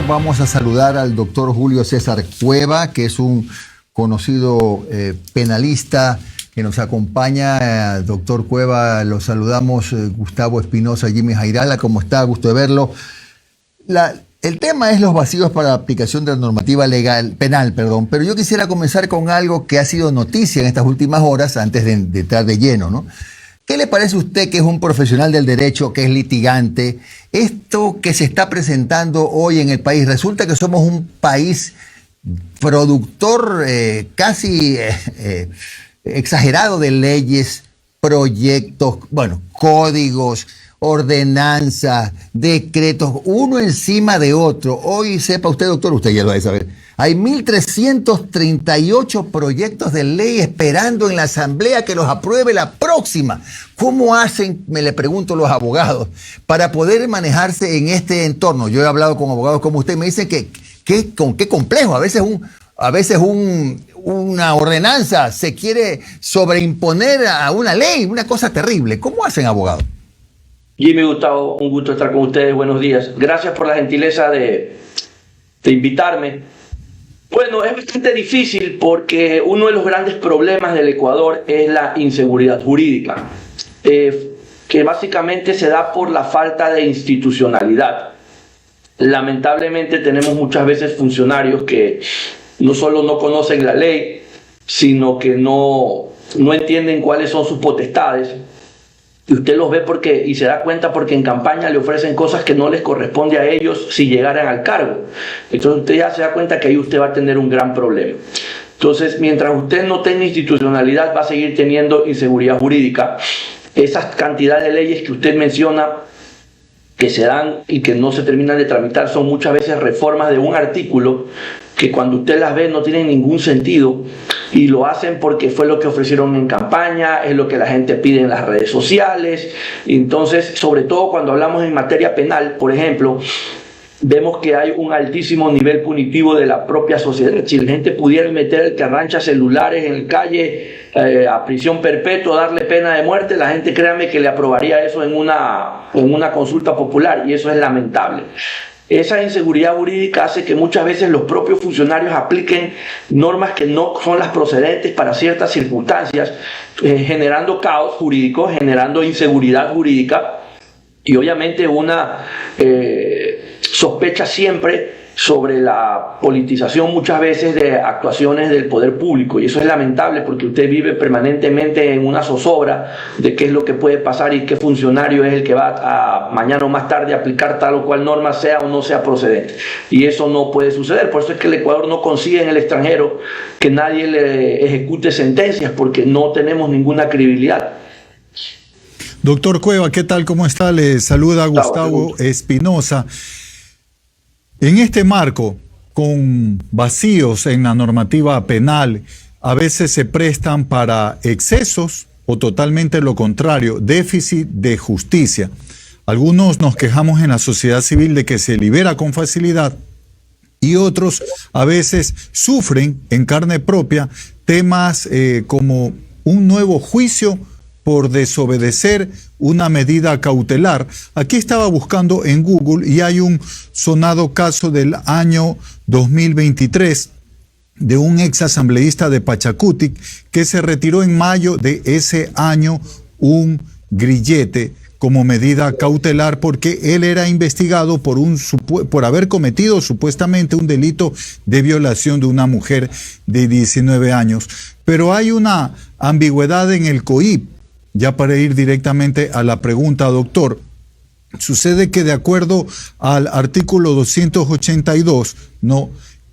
vamos a saludar al doctor Julio César Cueva, que es un conocido penalista que nos acompaña. Doctor Cueva, lo saludamos. Gustavo Espinosa, Jimmy Jairala, ¿cómo está? Gusto de verlo. El tema es los vacíos para la aplicación de la normativa penal, pero yo quisiera comenzar con algo que ha sido noticia en estas últimas horas, antes de entrar de lleno, ¿no? ¿Qué le parece a usted, que es un profesional del derecho, que es litigante, esto que se está presentando hoy en el país? Resulta que somos un país productor casi exagerado de leyes, proyectos, códigos, ordenanzas, decretos, uno encima de otro. Hoy, sepa usted, doctor, usted ya lo debe saber, hay 1.338 proyectos de ley esperando en la Asamblea que los apruebe la próxima. ¿Cómo hacen, me le pregunto, los abogados para poder manejarse en este entorno? Yo he hablado con abogados como usted y me dicen que con qué complejo. A veces una ordenanza se quiere sobreimponer a una ley, una cosa terrible. ¿Cómo hacen, abogados? Jimmy, Gustavo, un gusto estar con ustedes. Buenos días. Gracias por la gentileza de invitarme. Bueno, es bastante difícil porque uno de los grandes problemas del Ecuador es la inseguridad jurídica, que básicamente se da por la falta de institucionalidad. Lamentablemente tenemos muchas veces funcionarios que no solo no conocen la ley, sino que no entienden cuáles son sus potestades. Y usted los ve y se da cuenta porque en campaña le ofrecen cosas que no les corresponde a ellos si llegaran al cargo. Entonces usted ya se da cuenta que ahí usted va a tener un gran problema. Entonces, mientras usted no tenga institucionalidad, va a seguir teniendo inseguridad jurídica. Esas cantidades de leyes que usted menciona que se dan y que no se terminan de tramitar son muchas veces reformas de un artículo que cuando usted las ve no tienen ningún sentido, y lo hacen porque fue lo que ofrecieron en campaña, es lo que la gente pide en las redes sociales. Entonces, sobre todo cuando hablamos en materia penal, por ejemplo, vemos que hay un altísimo nivel punitivo de la propia sociedad. Si la gente pudiera meter el que arrancha celulares en la calle a prisión perpetua, darle pena de muerte, la gente, créanme, que le aprobaría eso en una consulta popular, y eso es lamentable. Esa inseguridad jurídica hace que muchas veces los propios funcionarios apliquen normas que no son las procedentes para ciertas circunstancias, generando caos jurídico, generando inseguridad jurídica y obviamente una sospecha siempre sobre la politización muchas veces de actuaciones del poder público, y eso es lamentable porque usted vive permanentemente en una zozobra de qué es lo que puede pasar y qué funcionario es el que va a mañana o más tarde a aplicar tal o cual norma, sea o no sea procedente, y eso no puede suceder. Por eso es que el Ecuador no consigue en el extranjero que nadie le ejecute sentencias, porque no tenemos ninguna credibilidad. Doctor Cueva, ¿qué tal? ¿Cómo está? Le saluda Gustavo Espinosa. En este marco, con vacíos en la normativa penal, a veces se prestan para excesos o totalmente lo contrario, déficit de justicia. Algunos nos quejamos en la sociedad civil de que se libera con facilidad, y otros a veces sufren en carne propia temas como un nuevo juicio por desobedecer una medida cautelar. Aquí estaba buscando en Google y hay un sonado caso del año 2023 de un ex asambleísta de Pachacutic que se retiró en mayo de ese año un grillete como medida cautelar porque él era investigado por haber cometido supuestamente un delito de violación de una mujer de 19 años. Pero hay una ambigüedad en el COIP. Ya para ir directamente a la pregunta, doctor, sucede que de acuerdo al artículo 282, ¿no?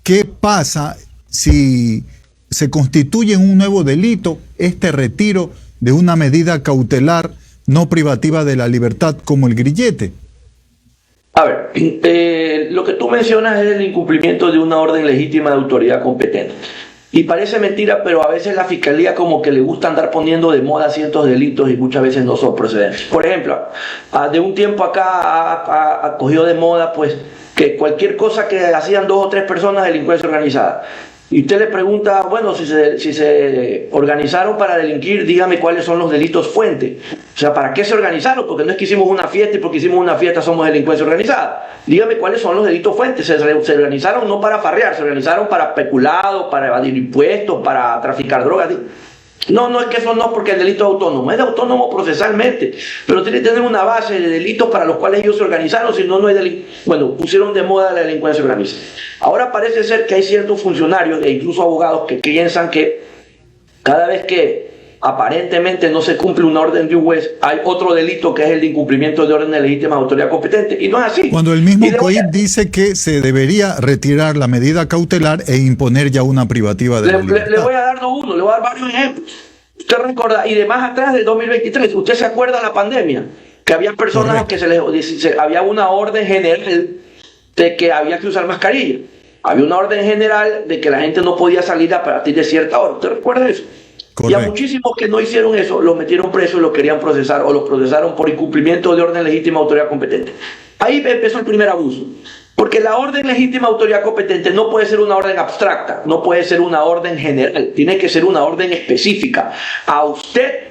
¿Qué pasa si se constituye un nuevo delito este retiro de una medida cautelar no privativa de la libertad como el grillete? A ver, lo que tú mencionas es el incumplimiento de una orden legítima de autoridad competente. Y parece mentira, pero a veces la fiscalía como que le gusta andar poniendo de moda ciertos delitos y muchas veces no son procedentes. Por ejemplo, de un tiempo acá cogió de moda pues que cualquier cosa que hacían 2 o 3 personas, delincuencia organizada. y usted le pregunta, bueno, si se organizaron para delinquir, dígame cuáles son los delitos fuente. O sea, ¿para qué se organizaron? Porque no es que hicimos una fiesta y porque hicimos una fiesta somos delincuencia organizada. Dígame cuáles son los delitos fuentes. Se organizaron no para farrear, se organizaron para peculado, para evadir impuestos, para traficar drogas. No, es que eso no, porque el delito es autónomo. Es autónomo procesalmente, pero tiene que tener una base de delitos para los cuales ellos se organizaron, si no, no hay delito. Bueno, pusieron de moda la delincuencia organizada. Ahora parece ser que hay ciertos funcionarios e incluso abogados que piensan que cada vez que aparentemente no se cumple una orden de un juez, hay otro delito que es el de incumplimiento de orden de legítima autoridad competente, y no es así. Cuando el mismo COIP dice que se debería retirar la medida cautelar e imponer ya una privativa de la libertad. Le voy a dar uno, le voy a dar varios ejemplos. Usted recuerda, y de más atrás del 2023, ¿usted se acuerda de la pandemia? Que había personas que había una orden general de que había que usar mascarilla. Había una orden general de que la gente no podía salir a partir de cierta hora. ¿Usted recuerda eso? Correcto. Y a muchísimos que no hicieron eso, los metieron presos y los querían procesar o los procesaron por incumplimiento de orden legítima autoridad competente. Ahí empezó el primer abuso. Porque la orden legítima autoridad competente no puede ser una orden abstracta, no puede ser una orden general, tiene que ser una orden específica. A usted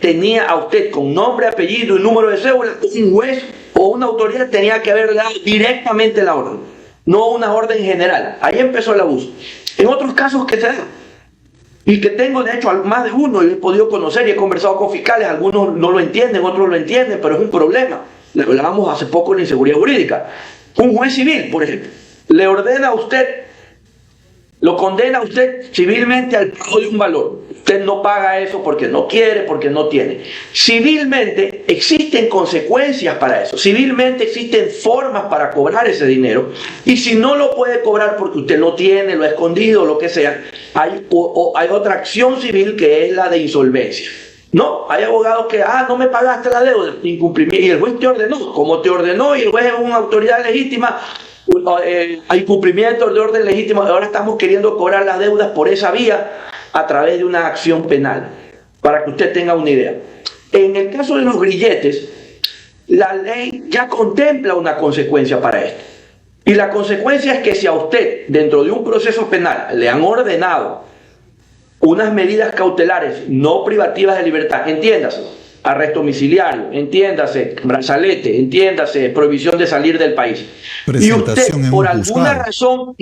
con nombre, apellido y número de cédula, un juez o una autoridad tenía que haberle dado directamente la orden, no una orden general. Ahí empezó el abuso. En otros casos que se dan, y que tengo de hecho más de uno, y he podido conocer y he conversado con fiscales, algunos no lo entienden, otros lo entienden, pero es un problema. Le hablábamos hace poco de la inseguridad jurídica. Un juez civil, por ejemplo, le ordena a usted, lo condena a usted civilmente al pago de un valor. Usted no paga eso porque no quiere, porque no tiene. Civilmente existen consecuencias para eso. Civilmente existen formas para cobrar ese dinero. Y si no lo puede cobrar porque usted lo tiene, lo ha escondido, lo que sea, hay otra acción civil que es la de insolvencia. No, hay abogados que, no me pagaste la deuda, incumplimiento, y el juez te ordenó, como te ordenó, y el juez es una autoridad legítima, hay cumplimiento de orden legítimo, ahora estamos queriendo cobrar las deudas por esa vía a través de una acción penal, para que usted tenga una idea. En el caso de los grilletes, la ley ya contempla una consecuencia para esto, y la consecuencia es que si a usted, dentro de un proceso penal, le han ordenado unas medidas cautelares no privativas de libertad, entiéndase, arresto domiciliario, entiéndase, brazalete, entiéndase, prohibición de salir del país. Y usted, por alguna razón,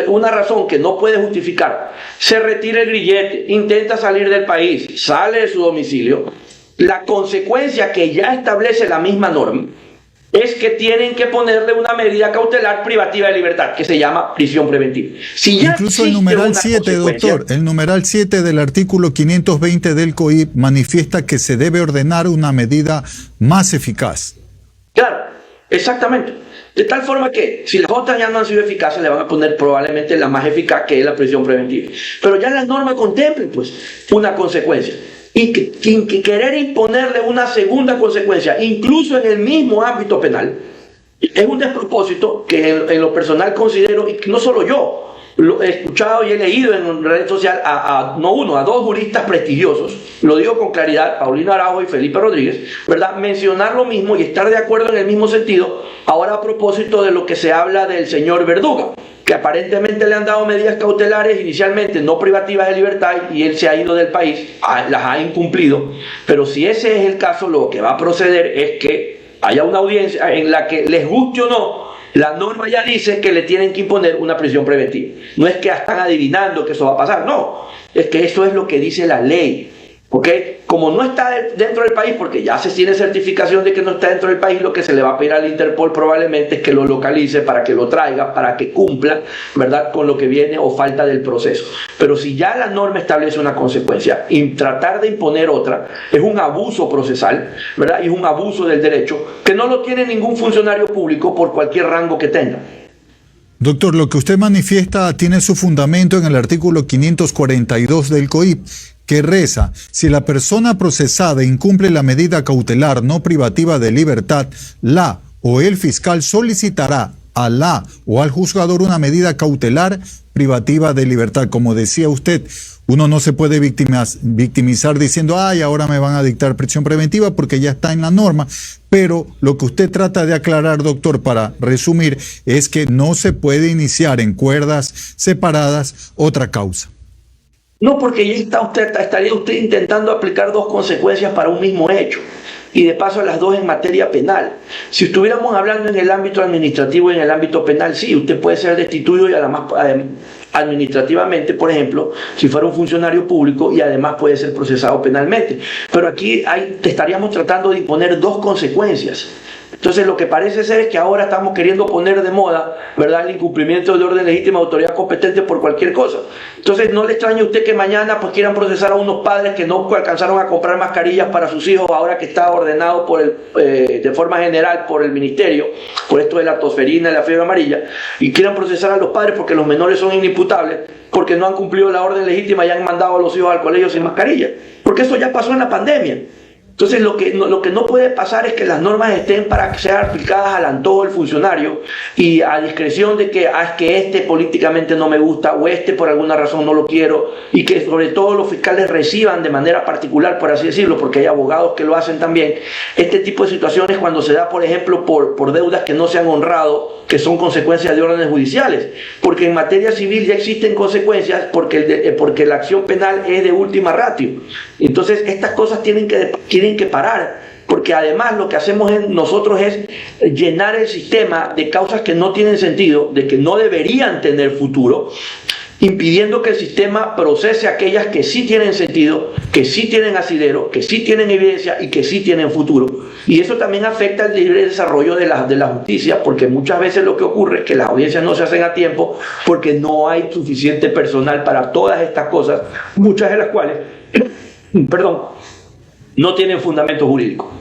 una razón que no puede justificar, se retira el grillete, intenta salir del país, sale de su domicilio, la consecuencia que ya establece la misma norma es que tienen que ponerle una medida cautelar privativa de libertad, que se llama prisión preventiva. Si ya incluso el numeral 7, doctor, el numeral 7 del artículo 520 del COIP manifiesta que se debe ordenar una medida más eficaz. Claro, exactamente. De tal forma que, si las otras ya no han sido eficaces, le van a poner probablemente la más eficaz, que es la prisión preventiva. Pero ya las normas contemplan, pues, una consecuencia. Y que querer imponerle una segunda consecuencia, incluso en el mismo ámbito penal, es un despropósito que en lo personal considero, y no solo yo, lo he escuchado y he leído en red social a dos juristas prestigiosos, lo digo con claridad, Paulino Araujo y Felipe Rodríguez, ¿verdad? Mencionar lo mismo y estar de acuerdo en el mismo sentido, ahora a propósito de lo que se habla del señor Verduga, que aparentemente le han dado medidas cautelares inicialmente no privativas de libertad y él se ha ido del país, las ha incumplido, pero si ese es el caso, lo que va a proceder es que haya una audiencia en la que, les guste o no, la norma ya dice que le tienen que imponer una prisión preventiva. No es que están adivinando que eso va a pasar, no, es que eso es lo que dice la ley. ¿Ok? Como no está dentro del país, porque ya se tiene certificación de que no está dentro del país, lo que se le va a pedir al Interpol probablemente es que lo localice para que lo traiga, para que cumpla, ¿verdad?, con lo que viene o falta del proceso. Pero si ya la norma establece una consecuencia y tratar de imponer otra es un abuso procesal, ¿verdad?, y es un abuso del derecho que no lo tiene ningún funcionario público por cualquier rango que tenga. Doctor, lo que usted manifiesta tiene su fundamento en el artículo 542 del COIP, que reza: si la persona procesada incumple la medida cautelar no privativa de libertad, la o el fiscal solicitará al juzgador una medida cautelar privativa de libertad. Como decía usted, uno no se puede victimizar diciendo, ay, ahora me van a dictar prisión preventiva porque ya está en la norma, pero lo que usted trata de aclarar, doctor, para resumir, es que no se puede iniciar en cuerdas separadas otra causa. No, porque ya estaría usted intentando aplicar dos consecuencias para un mismo hecho, y de paso las dos en materia penal. Si estuviéramos hablando en el ámbito administrativo y en el ámbito penal, sí, usted puede ser destituido y además administrativamente, por ejemplo, si fuera un funcionario público, y además puede ser procesado penalmente. Pero aquí estaríamos tratando de imponer dos consecuencias. Entonces lo que parece ser es que ahora estamos queriendo poner de moda, ¿verdad?, el incumplimiento de orden legítimo de autoridad competente por cualquier cosa. Entonces no le extrañe a usted que mañana pues quieran procesar a unos padres que no alcanzaron a comprar mascarillas para sus hijos, ahora que está ordenado de forma general por el ministerio, por esto de la tosferina y la fiebre amarilla, y quieran procesar a los padres porque los menores son inimputables, porque no han cumplido la orden legítima y han mandado a los hijos al colegio sin mascarilla, porque eso ya pasó en la pandemia. Entonces lo que no puede pasar es que las normas estén para que sean aplicadas al antojo del funcionario y a discreción de que es que este políticamente no me gusta o este por alguna razón no lo quiero, y que sobre todo los fiscales reciban de manera particular, por así decirlo, porque hay abogados que lo hacen también, este tipo de situaciones cuando se da, por ejemplo, por deudas que no se han honrado, que son consecuencias de órdenes judiciales, porque en materia civil ya existen consecuencias porque la acción penal es de última ratio. Entonces estas cosas tienen que parar, porque además lo que hacemos nosotros es llenar el sistema de causas que no tienen sentido, de que no deberían tener futuro, impidiendo que el sistema procese aquellas que sí tienen sentido, que sí tienen asidero, que sí tienen evidencia y que sí tienen futuro. Y eso también afecta el libre desarrollo de la justicia, porque muchas veces lo que ocurre es que las audiencias no se hacen a tiempo porque no hay suficiente personal para todas estas cosas, muchas de las cuales no tienen fundamento jurídico.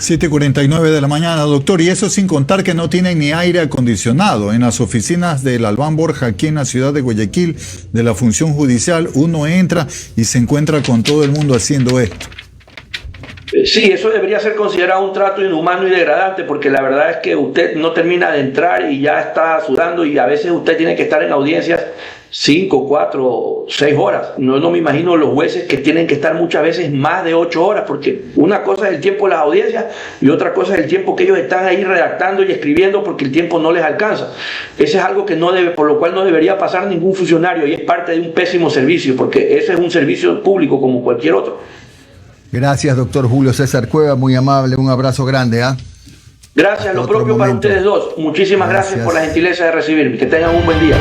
7:49 de la mañana, doctor, y eso sin contar que no tienen ni aire acondicionado. En las oficinas del Albán Borja, aquí en la ciudad de Guayaquil, de la función judicial, uno entra y se encuentra con todo el mundo haciendo esto. Sí, eso debería ser considerado un trato inhumano y degradante, porque la verdad es que usted no termina de entrar y ya está sudando, y a veces usted tiene que estar en audiencias 5, 4, 6 horas. No me imagino los jueces que tienen que estar muchas veces más de 8 horas, porque una cosa es el tiempo de las audiencias y otra cosa es el tiempo que ellos están ahí redactando y escribiendo porque el tiempo no les alcanza. Ese es algo que por lo cual no debería pasar ningún funcionario, y es parte de un pésimo servicio, porque ese es un servicio público como cualquier otro. Gracias, doctor Julio César Cueva, muy amable, un abrazo grande. Gracias, lo propio para ustedes dos. Muchísimas gracias por la gentileza de recibirme. Que tengan un buen día.